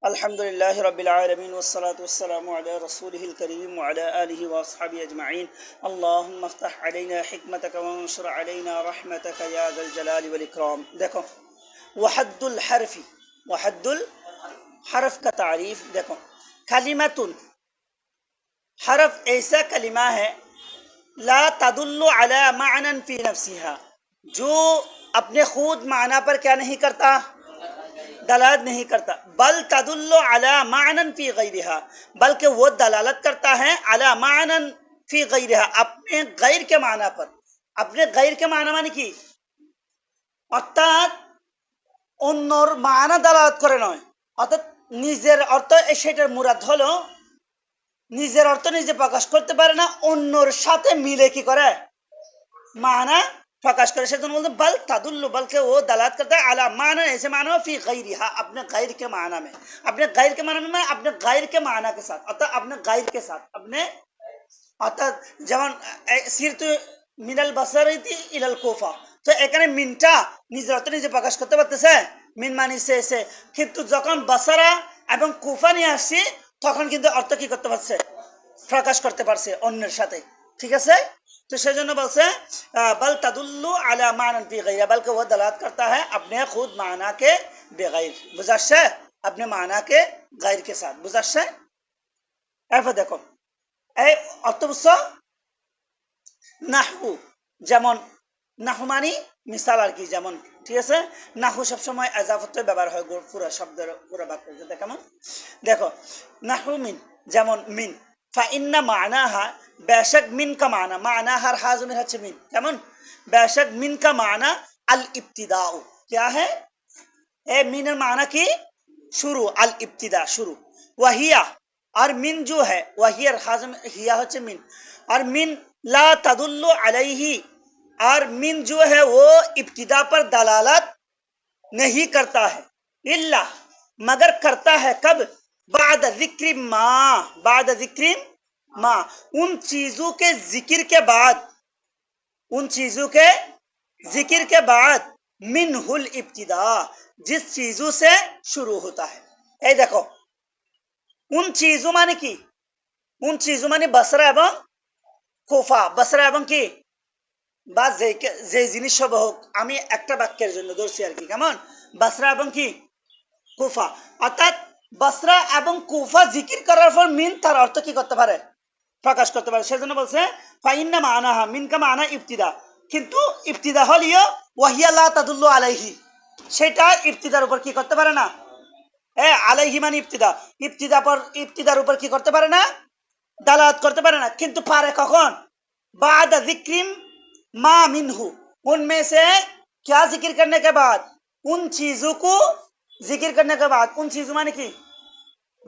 अल्हम्दुलिल्लाहि रब्बिल आलमीन वस्सलातु वस्सलामु अला रसूलिहिल करीम व अला आलिहि व अस्हाबिहि अजमईन अल्लाहुम्मा इफ्तह अलैना हिकमतक वंशुर अलैना रहमतक या ज़ल जलाली वल इकराम। देखो वहद्दुल हरफी, वहद्दुल हरफ का तारीफ देखो। कलिमतुन, हरफ ऐसा कलिमा है ला तदुल्लु अला मानन फी नफ्सिहा, जो अपने खुद माना पर क्या नहीं करता, दलालत नहीं करता। बल तदुल्लु अला मानन फी गैरिहा, बल्कि वो दलालत करता है अला मानन फी गैरिहा, अपने गैर के माना पर। अपने गैर के माना মানে কি? অর্থাৎ অন্যর মানা দালালত করে নয়, অর্থাৎ নিজের অর্থ সেটার মুরাদ হলো নিজের অর্থ নিজে প্রকাশ করতে পারে না, অন্যর সাথে মিলে কি করে माना प्रकाश करे। सेजন্য বলতে बल तदुल्लु, बल्कि वो दलालत करता है अला माना, ऐसे माना फी गैरिहा, अपने गैर के माना में। अपने गैर के माना में अपने गैर के माना के साथ, अर्थात अपने गैर के साथ अपने, অর্থাৎ যেমন সিরতু মিনাল বাসারিতি ইলাল কুফা, তো এখানে মিনটা নিজের অর্থ নিজে প্রকাশ করতে পারতেছে, মিন মানে সে, কিন্তু যখন বাসারা এবং কুফা নিয়ে আসছি তখন কিন্তু অর্থ কি করতে পারছে, প্রকাশ করতে পারছে অন্যের সাথে। ঠিক আছে, तो सेजন্য বলছে बल तदुल्लु अला मानन फी गैरिहा, बल्कि वो दलालत करता है अपने खुद माना के बेगैर, बुझाচ্ছে, अपने माना के गैर के साथ, बुझাচ্ছে। এরপর দেখো এই অর্থ বুঝছো। নাহু, যেমন নাহু মানে মিসাল আর কি, যেমন ঠিক আছে, নাহু সবসময় এজাফতে ব্যবহার হয় পুরো শব্দের পুরো বাক্যে। কেমন দেখো, নাহু মিন, যেমন মিন, ফাইন্না মানাহা, बेशक मिन का माना, माना हर हाजमिर हচ্ছে मिन, কেমন बेशक मिन का माना अल इब्तिदाउ, क्या है ए मिनर माना की शुरू, अल इब्तिदा शुरू। वहिया, और मिन जो है वहियर हाजम हिया হচ্ছে मिन, और मिन ला तदुल्लु अलैहि, और मिन जो है वो इब्तिदा पर दलालत नहीं करता है, इल्ला मगर करता है कब, बाद जिक्र मा, बाद जिक्र मा, उन चीजों के जिक्र के बाद, उन चीजों के जिक्र के बाद मिनहुल इब्तिदा, जिस चीजों से शुरू होता है। এই দেখো उन चीजों মানে কি, उन चीजों মানে বসরা এবং কুফা, বসরা এবং কি বা যে জিনিস সব হোক, আমি একটা বাক্যের জন্য ধরছি আর কি, কেমন বসরা এবং কি কুফা, অর্থাৎ বসরা এবং কুফা জিকির করার পর মিন তার অর্থ কি করতে পারে, প্রকাশ করতে পারে। সেজন্য বলছে ফাইন্না মানাহা, মিন কা মানা ইবতিদা, কিন্তু ইবতিদা হলিও ওয়াহিয়া লা তাদুল্লু আলাইহি, সেটা ইবতিদার উপর কি করতে পারে না, আলাইহি মানে ইবতিদা, ইবতিদার উপর কি করতে পারে না, দালালাত করতে পারে না, কিন্তু পারে কখন, বাদা যিকরিম मा मिनहु, उनमें से क्या जिक्र करने के बाद, उन चीजों को जिक्र करने के बाद, उन चीजों माने की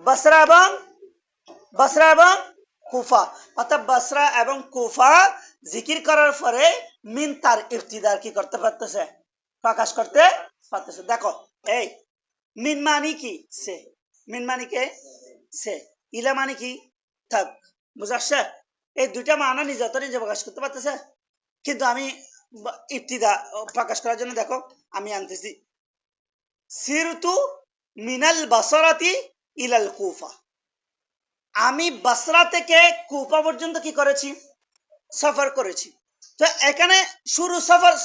बसरा এবং কুফা, অর্থাৎ বসরা এবং কুফা জিকির করার পরে মিন তার ইবতিদার কি করতে পারতেছে, প্রকাশ করতে পারতেছে। দেখো এই মিন মানে কি সে, মিন মানে কি সে, ইলা মানে কি থাক, বুঝাচ্ছে, এই দুইটা মানা নিজে তো নিজে প্রকাশ করতে পারতেছে, কিন্তু আমি ইবতিদা প্রকাশ করার জন্য দেখো আমি আনতেছি সিরতু মিনাল বাসরাতি ইলাল কুফা, আমি বসরা থেকে কুফা পর্যন্ত কি করেছি, সফর করেছি। তো এখানে শুরু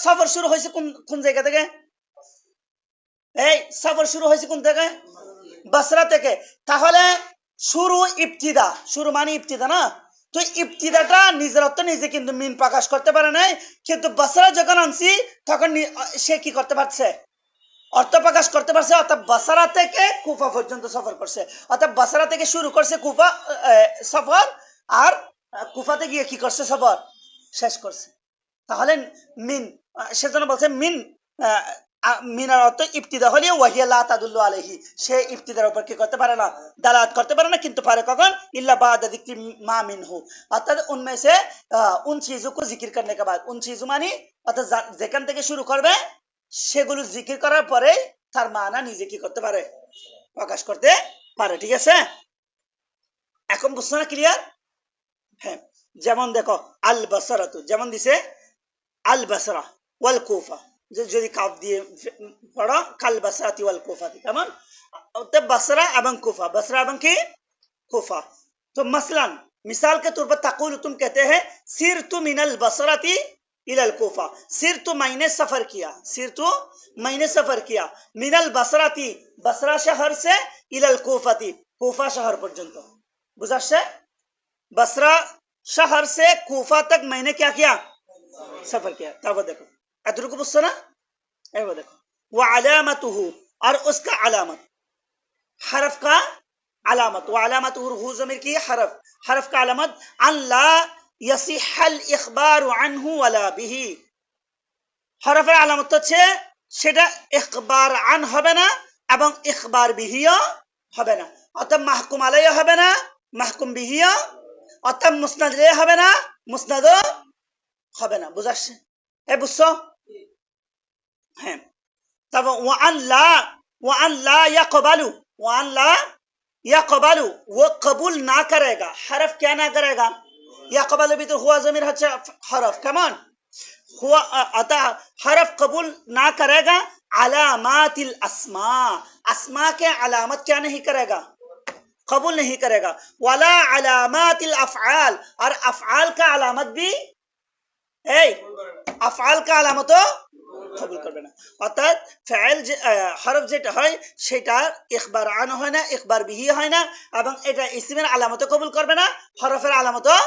সফর শুরু হয়েছে কোন জায়গা থেকে, এই সফর শুরু হয়েছে কোন থেকে, বসরা থেকে। তাহলে শুরু ইবতিদা, শুরু মানে ইবতিদা না, তো ইবতিদাটা নিজের অর্থ নিজে কিন্তু মিন প্রকাশ করতে পারে নাই, কিন্তু বসরা যখন আনছি তখন সে কি করতে পারছে, অর্থ প্রকাশ করতে পারছে, অর্থাৎ বসরা থেকে কুফা পর্যন্ত সফর করছে, অর্থাৎ বসরা থেকে শুরু করছে কুফা সফর, আর কুফাতে গিয়ে কি করছে, সফর শেষ করছে। তাহলে মিন, সেজন্য বলছে মিন, মিনার অর্থ ইবতিদা হলে ওয়াহিয়া লা তাদুল্লু আলাইহি, সে ইবতিদার উপর কি করতে পারে না, দালালাত করতে পারে না, কিন্তু পারে কখন, ইল্লা বাদা যিকরি মা মিনহু, অর্থাৎ উনমে সে উন চीजों को जिक्र करने के बाद, उन चीजों মানে অর্থাৎ যেখান থেকে শুরু করবে সেগুলো জিকির করার পরে তার মানা নিজে কি করতে পারে, প্রকাশ করতে পারে। ঠিক আছে, এখন বুঝছো না, ক্লিয়ার? হ্যাঁ, যেমন দেখো আল বাসরাতু, যেমন দিছে আল বাসরা ওয়াল কুফা, যদি কাফ দিয়ে পড়ো কাল বাসরাতি ওয়াল কুফাতি, কেমন? বাসরা এবং কুফা, বাসরা এবং কি कुफा। तो मसलन मिसाल के तौर पर तकुल तुम कहते हैं सिर तु मिनल बसरती इलल कुफा, सिर तु मैंने सफर किया, सिर तु मैंने सफर किया, मिनल बसरती बसरा शहर से इलल कुफाती कुफा शहर पर्यंत, बुझाচ্ছে? बसरा शहर से कुफा तक मैंने क्या किया? सफर किया। तब देखो एतটুকু বুঝছো না? এবার দেখো व अलामतुहु, और उसका अलामत, हरफ का अलामत, व अलामतुहु ज़मीर की हरफ, हरफ का अलामत अल्ला यसिहल इखबारु अन्हु वला बिही, हरफের আলামত হচ্ছে সেটা ইখবার আন হবে না এবং ইখবার বিহিও হবে না, অর্থাৎ মাহকুম আলাইও হবে না, মাহকুম বিহিও, অর্থাৎ মুসনাদ রে হবে না, মুসনাদও হবে না। বুঝাচ্ছে? বুঝছো? হ্যাঁ। তারপর ওয়ান লা ইয়াকবালু, ওয়ান লা ইয়াকবালু, वो कबूल ना करेगा, हरफ क्या ना करेगा? याकबालु भी तो हुआ ज़मीर হচ্ছে हरफ, কেমন? हुआ अतः हरफ कबूल ना करेगा अलामातिल अस्मा, अस्मा के अलामत क्या नहीं करेगा? कबूल नहीं करेगा। वला अलामातिल अफ़आल, और अफ़आल का अलामत भी अफ़आल का अलामतও কবুল করবে না। অর্থাৎ ফাইল হরফ যেটা হয় সেটা ইখবার আন হয় না, ইখবার বিহি হয় না, এবং এটা ইসমের আলামতও কবুল করবে না, হরফের আলামতও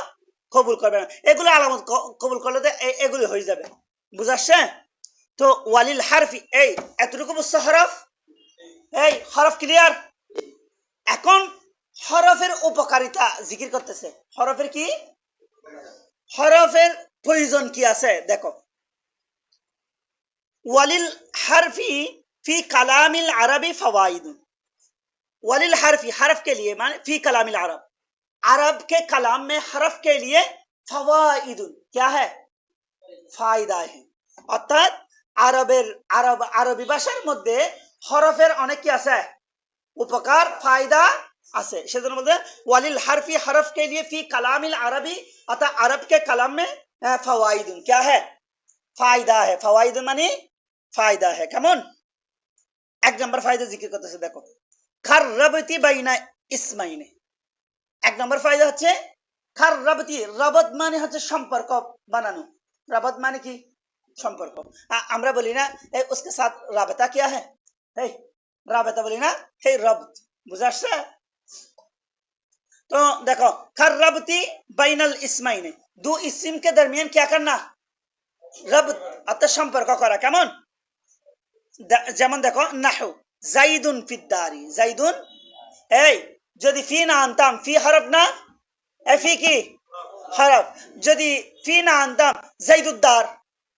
কবুল করবে না। এগুলো আলামত কবুল করলে এগুলো হয়ে যাবে। বুঝাচ্ছে? তো ওয়ালিল হারফি, এতটুকু বুঝছো হরফ? হরফ ক্লিয়ার? এখন হরফের উপকারিতা জিকির করতেছে। হরফের কি? হরফের প্রয়োজন কি আছে দেখো। वलिल हरफी फी कलामिल अरबी फवाइद, वलिल हरफी हरफ के लिए माने फी कलामिल अरब, अरब के कलाम में हरफ के लिए फवाइद क्या है? फायदा है। অর্থাৎ আরবি ভাষার মধ্যে হরফের অনেক কি আছে? উপকার, ফায়দা আছে। সেজন্য বলতে ওয়ালিল हरफी हरफ के लिए फी कलामिल अरबी, अर्थात अरब के कलाम में फवाइद क्या है? फायदा है। फवाइद माने फायदा है, কেমন? এক নম্বর ফায়দা জিকির করতেছে দেখো, খাররাবতি বাইনা ইসমাইনে। এক নম্বর ফায়দা হচ্ছে খাররাবতি, রবত মানে হচ্ছে সম্পর্ক বানানো, রবত মানে কি? সম্পর্ক। আমরা বলি না उसके साथ राबता क्या है, राबता বলি না, রবত। বুঝাচ্ছে? तो देखो खरराबती বাইনাল ইসমাইনে, दो इस्म के दरमियान क्या करना? रबत, अर्थात সম্পর্ক করা, কেমন? যেমন দেখো নাহু জাইদুন ফিদ্দারি, জাইদুন, যদি ফি না আনতাম, ফি হরফ না, ফি কি হরফ, যদি ফি না আনতাম জাইদুদ্দার,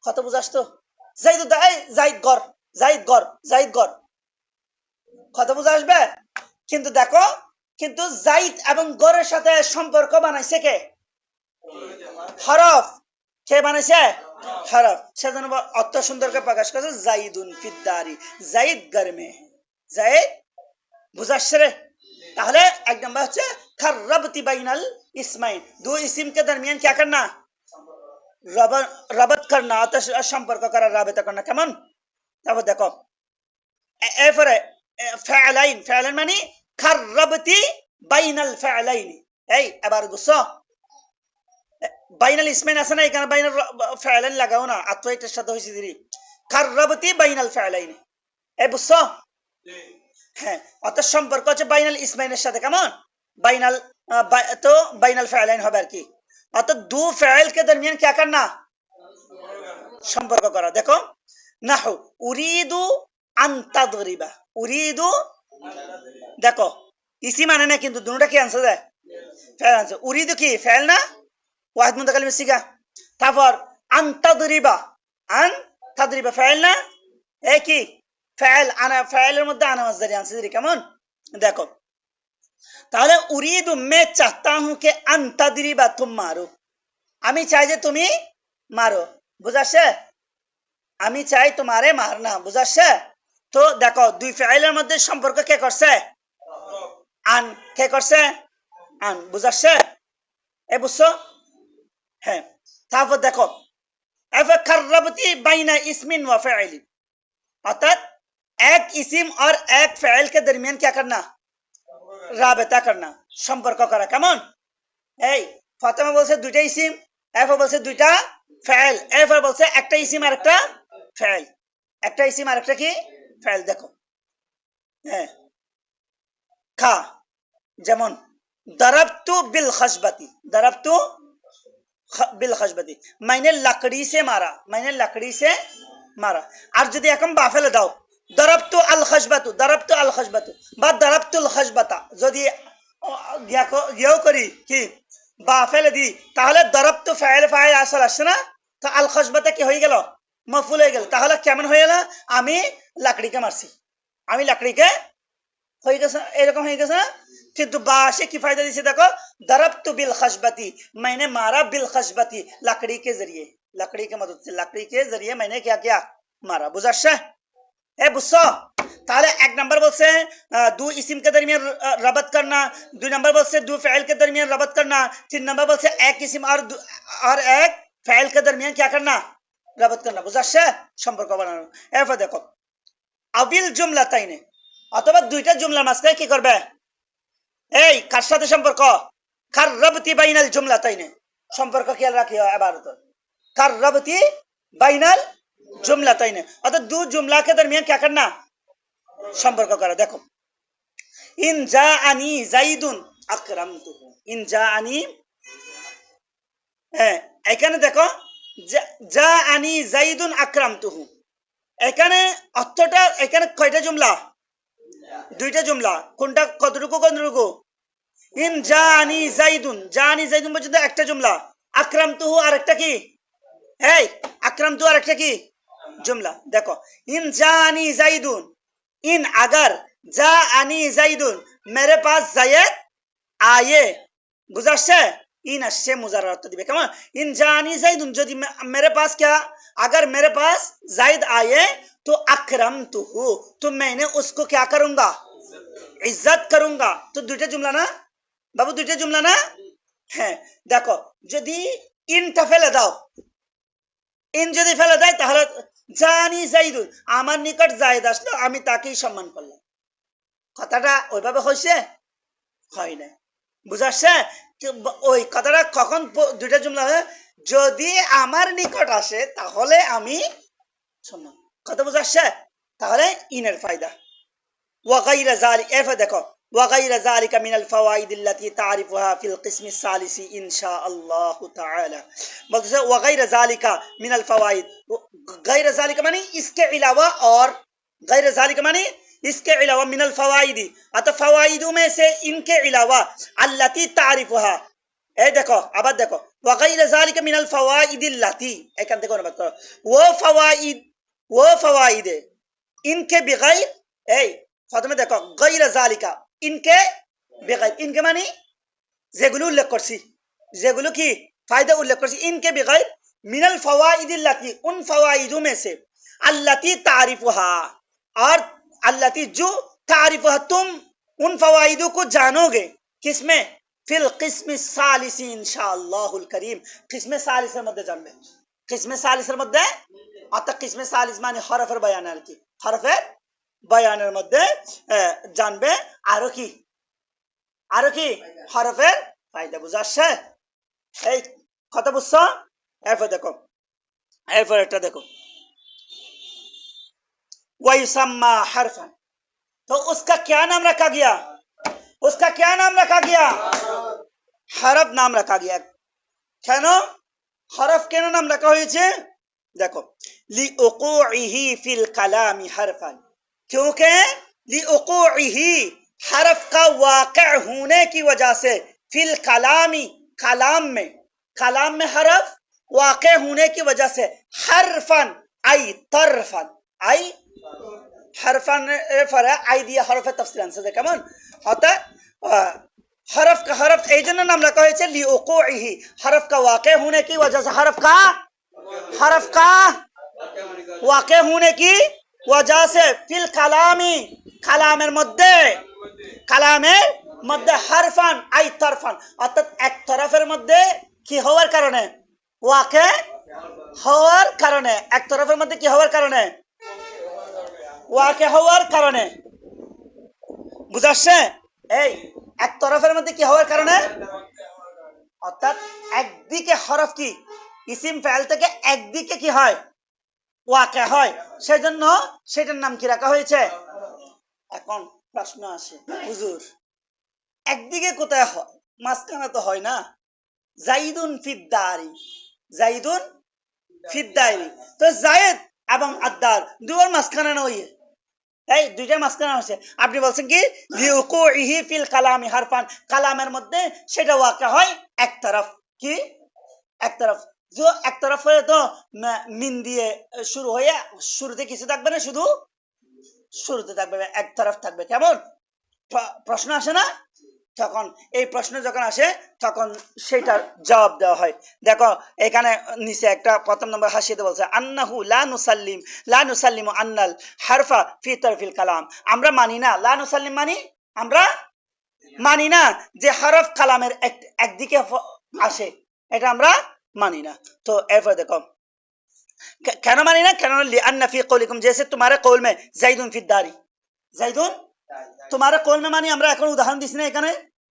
কত বুঝাচ্ছ? জাইদুদ্দার, জাইদ গর, জাইদ গর, জাইদ গর, কত বুঝা আসবে? কিন্তু দেখো, কিন্তু জাইদ এবং গরের সাথে সম্পর্ক বানাইছে কে? হরফ। কে বানাইছে? হরফ। সেজন্য অর্থ সুন্দরকে প্রকাশ করেছে জাইদুন ফিদ্দারি, জাইদ ঘর মে, জাইদ। বুঝাচ্ছে রে? তাহলে এক নম্বর হচ্ছে খাররাবতি বাইনাল ইসমাইন, দু ইসিম के दरमियान क्या करना? रबत करना, अर्थात সম্পর্ক করা, রাবেতা করনা, কেমন? তারপর দেখো এরপরে ফাইলাইন, ফাইলাইন মানে খাররাবতি বাইনাল ফাইলাইন। এবার বুঝছো? বাইনাল ইসমাইন আছে না, এখানে বাইনাল ফাইলাইন লাগাও না, আত্মীয়তার সাথে হইছে দিরি খাররাবতি বাইনাল ফাইলাইন। বুঝছো? হ্যাঁ, অর্থাৎ সম্পর্ক হচ্ছে বাইনাল ইসমাইনের সাথে, কেমন? বাইনাল, তো বাইনাল ফাইলাইন হবে আর কি, অর্থাৎ দু ফাইল के दरमियान क्या करना? সম্পর্ক করা। দেখো নাহু উরিদু আন তাদরিবা, উরিদু, দেখো ইসি মানে না, কিন্তু দুটোটা কি আনসার দেয়? File answer. উরিদু কি ফাইল না, ওয়াহিদ মুতাকাল্লিম সিগা। তারপর আন তাদরিবা, আন তাদরিবা ফাইল না, কি ফাইল, আনা, ফাইলের মধ্যে আনা মাসদারি আনসার, কেমন? দেখো তাহলে উরিদু, মে চাহতা হুঁ কে আন তাদরিবা তুম মারো, আমি চাই যে তুমি মারো। বুঝাচ্ছে? আমি চাই তোমারে মারনা। বুঝাচ্ছে? তো দেখো দুই ফাইলের মধ্যে সম্পর্ক কে করছে? আন। কে করছে? আন। বুঝাচ্ছে? বুঝছো? হ্যাঁ। তারপর দেখো এরপর কাররাবতি বাইনা ইসমিন ওয়া ফাইল, অর্থাৎ এক ইসিম और এক ফাইল के दरमियान क्या करना, রাবেতা करना, সম্পর্ক করা। কেমন? এই ফাতেমা বলছে দুইটা ইসিম, এরপর বলছে দুইটা ফাইল, এরপর বলছে একটা ইসিম আর একটা ফাইল, একটা ইসিম আর একটা কি ফাইল। দেখো হ্যাঁ, খা যেমন दरबतु बिल खशबती, दरबतु बिल खशबती, मैंने लकड़ी से मारा, मैंने लकड़ी से मारा। আর যদি এখন বা ফেলে দাও, दरबतु अल खशबतु, दरबतु अल खशबतु বা दरबतुल खशबता, যদি ইয়েও করি কি বা ফেলে দি, তাহলে দরবতু ফাইল ফাইল আসল আসছে না, তো আল খশবতা কি হয়ে গেল, মফুল হয়ে গেল। তাহলে কেমন হয়ে গেল, আমি লাকড়িকে মারছি, আমি লাকড়িকে, হয়ে গেছে এরকম হয়ে গেছে না। কিন্তু বা সে কি ফায়দা দিছে দেখো, दरबतु बिल खशबती, मैंने मारा बिल खशबती, लकड़ी के जरिए, लकड़ी के मदद से, लकड़ी के जरिए मैंने क्या किया, मारा। বুঝাচ্ছে? এ বুঝছো? তাহলে এক নাম্বার বলছে দু ইসিম के दरमियान रबत करना, দুই নাম্বার বলছে দু ফাইল के दरमियान रबत करना, তিন নাম্বার বলছে এক ইসিম আর এক ফাইল के दरमियान क्या करना, रबत करना। বুঝাচ্ছে? সম্পর্ক বানানো। এরপর দেখো আবিল জুমলাতাইনে, অথবা দুইটা জুমলার মাঝখানে কি করবে, এই কার সাথে সম্পর্ক, কাররাবতি বাইনাল জুমলাতাইনে, সম্পর্ক খেয়াল রাখিও ইবারত, কাররাবতি বাইনাল জুমলাতাইনে, অর্থাৎ দু জুমলা के दरमियान क्या करना, সম্পর্ক করা। দেখো ইন জাআনি যাইদুন আকরামতুহু, ইন জাআনি, হ্যাঁ এখানে দেখো জাআনি যাইদুন আকরামতুহু, এখানে অর্থটা, এখানে কয়টা জুমলা, দুইটা জুমলা, কোনটা কতটুকু কতটুকু, ইন জাআনি যাইদুন, জাআনি যাইদুন পর্যন্ত একটা জুমলা, আকরামতুহু আরেকটা কি, এই আকরামতুহু আরেকটা কি জুমলা। দেখো ইন জাআনি যাইদুন, इन अगर जाआनी जाइदुन, मेरे पास जायद आए, বুঝাচ্ছে? ইন আসছে মুজারর অর্থ দিবে। কেমন? इन जाआनी जाइदुन, যদি मेरे पास क्या, अगर मेरे पास जायद आए तो अकरमतुहु, तो मैंने उसको क्या करूंगा, इज्जत करूंगा। তো দুইটা জুমলা না বাবু, দুইটা জুমলা না? হ্যাঁ দেখো যদি ইনটা ফেলে দাও, ইন যদি ফেলে দেয় তাহলে জানি যাইদুন, আমার নিকট জায়েদ আসলো, আমি তাকেই সম্মান করলাম। কথাটা ওইভাবে হয়েছে, হয় না। বুঝাচ্ছে? ওই কথাটা কখন দুইটা জুমলা হয়, যদি আমার নিকট আসে তাহলে আমি সম্মান। কথা বুঝাচ্ছে? তাহলে ইনের ফায়দা। ওয়াগাইরা যালিক, এরপর দেখো ওয়াগাইরা যালিকা মিনাল ফাওয়াইদ আল্লাতী তারিফুহা ফিল কিসমি সালিসি ইনশাআল্লাহ তাআলা। বলতেছে ওয়াগাইরা যালিকা মিনাল ফাওয়াইদ, গায়রা যালিকা মানে इसके अलावा, और गायरा जालिका माने इसके अलावा मिनल फवाइदी, अतः फवाइदों में से इनके अलावा अल्लती तारिफुहा। ए देखो आबाद देखो वगैर जालिका मिनल फवाइदिल लती, एकांत देखो ना बात करो, वो फवाइद इनके बिगैर, ए फातिमा देखो गैर जालिका इनके बिगैर, इनके माने যেগুলো উল্লেখ করছি, যেগুলো কি ফায়দা উল্লেখ করছি, इनके बिगैर मिनल फवाइदिल लती, उन फवाइदों में से अल्लती तारिफुहा, और अल्लती जो तारिफुहा, तुम उन फवाइदों को जानोगे, किसमें, फिल किस्म सालिसी इंशाअल्लाहुल करीम, किस्म सालिसের মধ্যে জানবে, किस्म सालिসের মধ্যে, অর্থাৎ किस्म सालिस মানে হরফের বয়ান আর কি, হরফের বয়ানের মধ্যে জানবে, আরো কি, আরো কি হরফের ফায়দা। বুঝাচ্ছে? এই কথা বুঝছো? এরপর দেখো, এরপর একটা দেখো वयुसम्मा हरफन, तो उसका क्या नाम रखा गया, उसका क्या नाम रखा गया, हरफ नाम रखा गया। কেন হরফ কেন নাম রাখা হয়েছে? देखो लिउक़ूइही फिल कलामी हरफन, क्योंकि लिउक़ूइही हरफ का वाक़िअ होने की वजह से, फिल कलामी कलाम में हरफ वाक़िअ होने की वजह से, हरफन आई तरफन, आई हरफन फरा आई दिया हरफे तफसील आंसर কেমন, অর্থাৎ हरफ का हरफ এই জন্য নাম রাখা হয়েছে লিউक़ूइही, हरफ का वाक़िअ होने की वजह से, हरफ का वाक़िअ होने की वजह से, फिल कलामी কালামের মধ্যে हरफन आई तरफन, অর্থাৎ এক তরফের মধ্যে কি হওয়ার কারণে, वाक़िअ হওয়ার কারণে, এক তরফের মধ্যে কি হওয়ার কারণে, ওয়াকে হওয়ার কারণে, বুঝাচ্ছে? এই এক তরফের মধ্যে কি হওয়ার কারণে, অর্থাৎ একদিকে হরফ কি ইসিম ফাইল থেকে একদিকে কি হয়, ওয়াকে হয়, সেজন্য সেটার নাম কি রাখা হয়েছে। এখন প্রশ্ন আসে, হুজুর একদিকে কোথায় হয়, মাঝখানে তো হয় না। জাইদুন ফিদ্দারি, জাইদুন ফিদ্দারি, তো জায়েদ এবং আদ্দার দুটোর মাঝখানে না হইয়ে, এই দুইটার মাঝখানে আছে। আপনি বলছেন কি লিউকুইহি ফিল কালামি হারফান, কালামের মধ্যে সেটা ওয়াকা হয় এক তরফ, কি এক তরফ, যে এক তরফ হয়ে তো মিন দিয়ে শুরু হয়ে শুরুতে কিছু থাকবে না, শুধু শুরুতে থাকবে এক তরফ থাকবে, কেমন প্রশ্ন আসে না? তখন এই প্রশ্ন যখন আসে তখন সেটার জবাব দেওয়া হয়। দেখো এখানে নিচে একটা প্রথম নম্বর হাসিতে বলছে আন্নাহু লা নুসাল্লিমু আন্নাল হারফা ফি তারফিল কালাম, আমরা মানি না, লা নুসাল্লিম মানি আমরা মানি না যে হরফ কালামের একদিকে আসে, এটা আমরা মানি না। তো এরপর দেখো কেন মানি না, কেন লিআন্না ফি কওলিকুম, जैसे तुम्हारे कौल में जाइदुन फिद्दारी, জাইদুন তোমার কৌল में মানি, আমরা এখন উদাহরণ দিছি না এখানে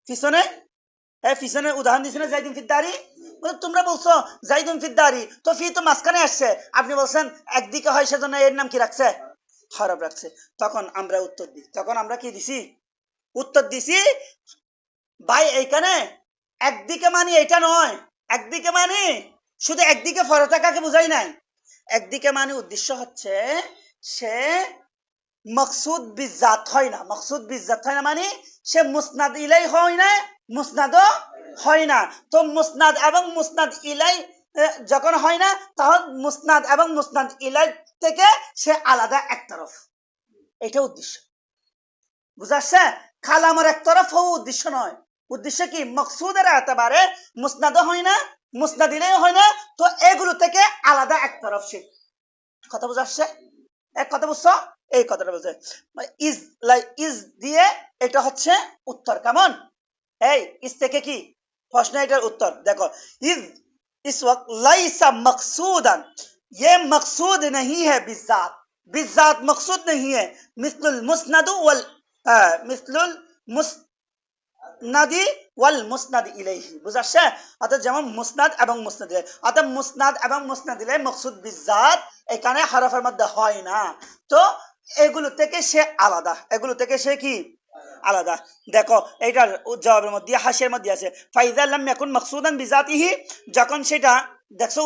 পিছনে, পিছনে উদাহরণ দিছি না জাইদুন ফিদ্দারি, তোমরা বলছো জাইদুন ফিদ্দারি, তো ফি তো মাঝখানে আসছে, আপনি বলছেন একদিকে হয় সেজন্য এর নাম কি রাখছে, হরফ রাখছে। তখন আমরা উত্তর দিই, তখন আমরা কি দিছি, উত্তর দিছি ভাই এইখানে একদিকে মানি এটা নয়, একদিকে মানি শুধু একদিকে ফরে থাকাকে বুঝাই নাই, একদিকে মানি উদ্দেশ্য হচ্ছে সে মকসুদ বিজাত হয় না, মকসুদ বিজাত হয় না মানে সে মুসনাদ ইলাই হয় না, মুসনাদও হয় না। তো মুসনাদ এবং মুসনাদ ইলাই যখন হয় না, তখন মুসনাদ এবং মুসনাদ ইলাই থেকে সে আলাদা এক তরফ, এটা উদ্দেশ্য, বুঝাচ্ছে? কালামের এক তরফ হওয়া উদ্দেশ্য নয়, উদ্দেশ্য কি মকসুদের এতবারে মুসনাদও হয় না, মুসনাদ ইলাই হয় না, তো এগুলো থেকে আলাদা এক তরফ সে, কথা বুঝাচ্ছে? এক কথা বুঝছো? এই কথাটা বলছে ইজ, ইজ দিয়ে এটা হচ্ছে উত্তর, কেমন? এই ইজ থেকে কি প্রশ্ন, এটার উত্তর দেখো, इज इस वक्त लाइसा मकसूदन, ये मकसूद नहीं है बिजात, बिजात मकसूद नहीं है, मिस्लुल मुस्नद वल मिस्लुल মুসনাদি ওয়াল মুসনাদ ইলাইহি, বুঝাচ্ছে? অর্থাৎ যেমন মুসনাদ এবং মুসনাদ ইলাইহি, অর্থাৎ মুসনাদ এবং মুসনাদ ইলাইহি মকসুদ বিজাত এখানে হরফের মধ্যে হয় না, তো এগুলো থেকে সে আলাদা, এগুলো থেকে সে কি আলাদা। দেখো এইটার জবাবের মধ্যে হাসির মধ্যে আছে ফাইজা লাম ইয়াকুন মাকসুদান বিজাতিহি, যখন সেটা দেখছো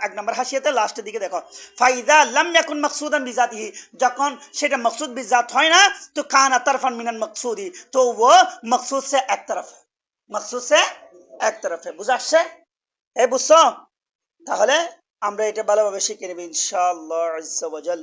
এক নম্বর হাসিয়াতে লাস্টের দিকে দেখো, ফাইজা লাম ইয়াকুন মাকসুদান বিজাতিহি, যখন সেটা মকসুদ বিজাত হয় না, তো কানা তারফান মিনাল মাকসুদি, তো वो मकसूद से एक तरफ, मकसूद से एक तरफ है, বুঝাচ্ছে? এই বুঝছো? তাহলে আমরা এটা ভালোভাবে শিখে নেব ইনশাআল্লাহ আজ্জা ওয়া জাল।